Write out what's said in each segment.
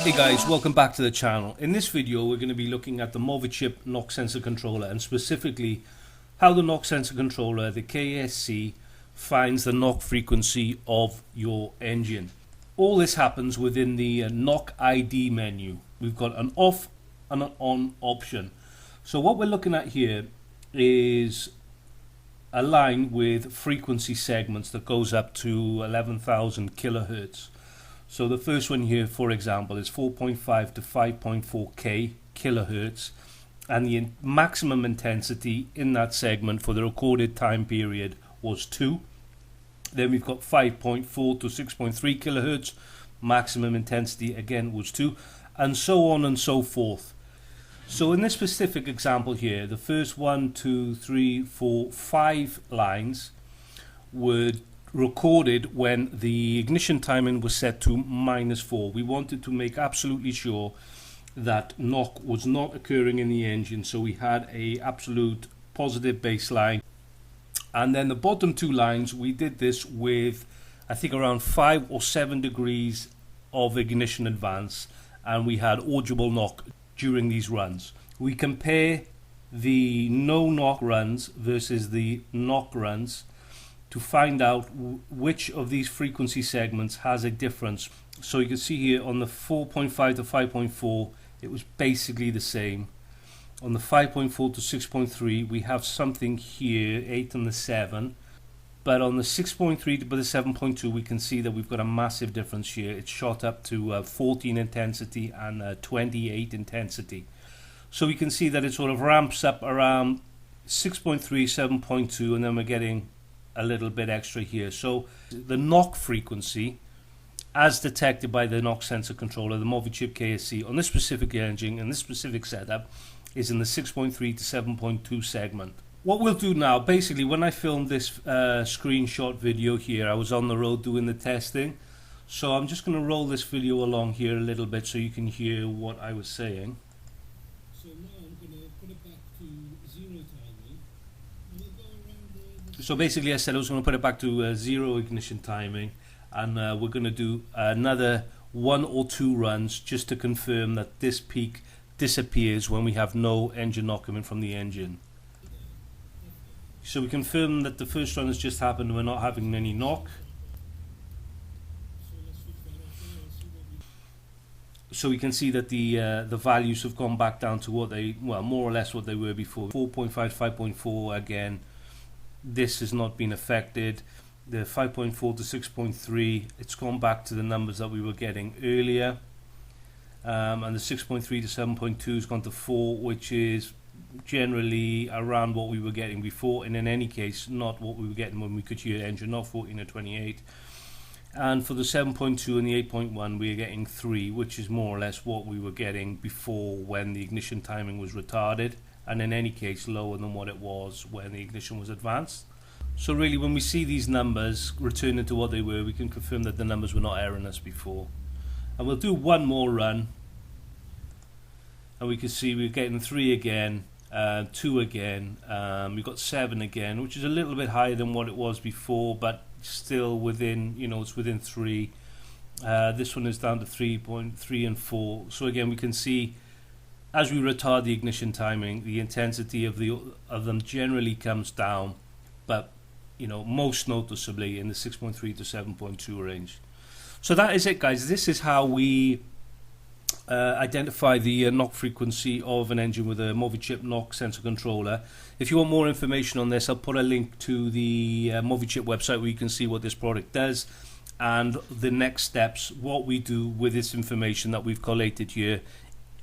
Hey guys, welcome back to the channel. In this video we're going to be looking at the MoviChip Knock Sensor Controller, and specifically how the Knock Sensor Controller, the KSC, finds the knock frequency of your engine. All this happens within the knock ID menu. We've got an off and an on option. So what we're looking at here is a line with frequency segments that goes up to 11,000 kilohertz. So the first one here, for example, is 4.5 to 5.4k kilohertz, and the maximum intensity in that segment for the recorded time period was 2. Then we've got 5.4 to 6.3 kilohertz, maximum intensity again was 2, and so on and so forth. So in this specific example here, the first 1, 2, 3, 4, 5 lines were recorded when the ignition timing was set to -4. We wanted to make absolutely sure that knock was not occurring in the engine, so we had a absolute positive baseline. And then the bottom 2 lines, we did this with I think around 5 or 7 degrees of ignition advance, and we had audible knock during these runs. We compare the no knock runs versus the knock runs to find out which of these frequency segments has a difference. So you can see here on the 4.5 to 5.4 it was basically the same. On the 5.4 to 6.3 we have something here, 8 and the 7, but on the 6.3 to the 7.2 we can see that we've got a massive difference here. It's shot up to 14 intensity and 28 intensity. So we can see that it sort of ramps up around 6.3, 7.2, and then we're getting a little bit extra here. So the knock frequency as detected by the knock sensor controller, the MoviChip KSC, on this specific engine and this specific setup is in the 6.3 to 7.2 segment. What we'll do now, basically when I filmed this screenshot video here, I was on the road doing the testing, so I'm just going to roll this video along here a little bit so you can hear what I was saying. So now I'm going to put it back to 0 timing, and we'll go around So basically I said I was going to put it back to 0 ignition timing, and we're going to do another 1 or 2 runs just to confirm that this peak disappears when we have no engine knock coming from the engine. So we confirm that the first run has just happened, we're not having any knock. So we can see that the values have gone back down to what they, well, more or less what they were before. 4.5 to 5.4 again, this has not been affected. The 5.4 to 6.3, it's gone back to the numbers that we were getting earlier. And the 6.3 to 7.2 has gone to 4, which is generally around what we were getting before, and in any case not what we were getting when we could hear engine knock, 14 or 28. And for the 7.2 and the 8.1 we are getting 3, which is more or less what we were getting before when the ignition timing was retarded, and in any case lower than what it was when the ignition was advanced. So really when we see these numbers returning to what they were, we can confirm that the numbers were not erroring us before. And we'll do one more run, and we can see we're getting 3 again, 2 again, we've got 7 again, which is a little bit higher than what it was before, but still within, you know, it's within 3. This one is down to 3.3 and 4. So again we can see as we retard the ignition timing, the intensity of them generally comes down, but you know, most noticeably in the 6.3 to 7.2 range. So that is it, guys. This is how we identify the knock frequency of an engine with a MoviChip Knock Sensor Controller. If you want more information on this, I'll put a link to the MoviChip website where you can see what this product does and the next steps, what we do with this information that we've collated here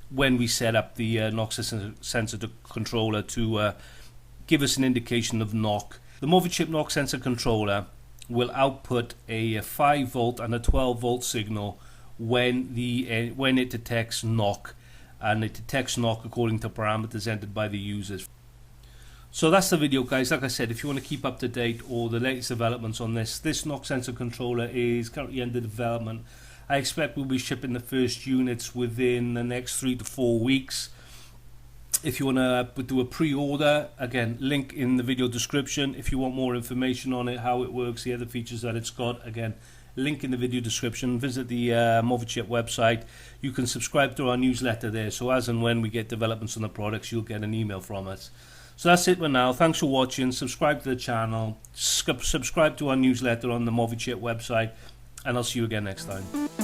when we set up the Knock Sensor Controller to give us an indication of knock. The MoviChip Knock Sensor Controller will output a 5 volt and a 12 volt signal when it detects knock, and it detects knock according to parameters entered by the users. So that's the video, guys. Like I said, if you want to keep up to date or the latest developments on this knock sensor controller is currently under development. I expect we'll be shipping the first units within the next 3 to 4 weeks. If you want to do a pre-order, again, link in the video description. If you want more information on it, how it works, the other features that it's got, again, link in the video description. Visit the MoviChip website. You can subscribe to our newsletter there, so as and when we get developments on the products, you'll get an email from us. So that's it for now. Thanks for watching. Subscribe to the channel, subscribe to our newsletter on the MoviChip website, and I'll see you again next time.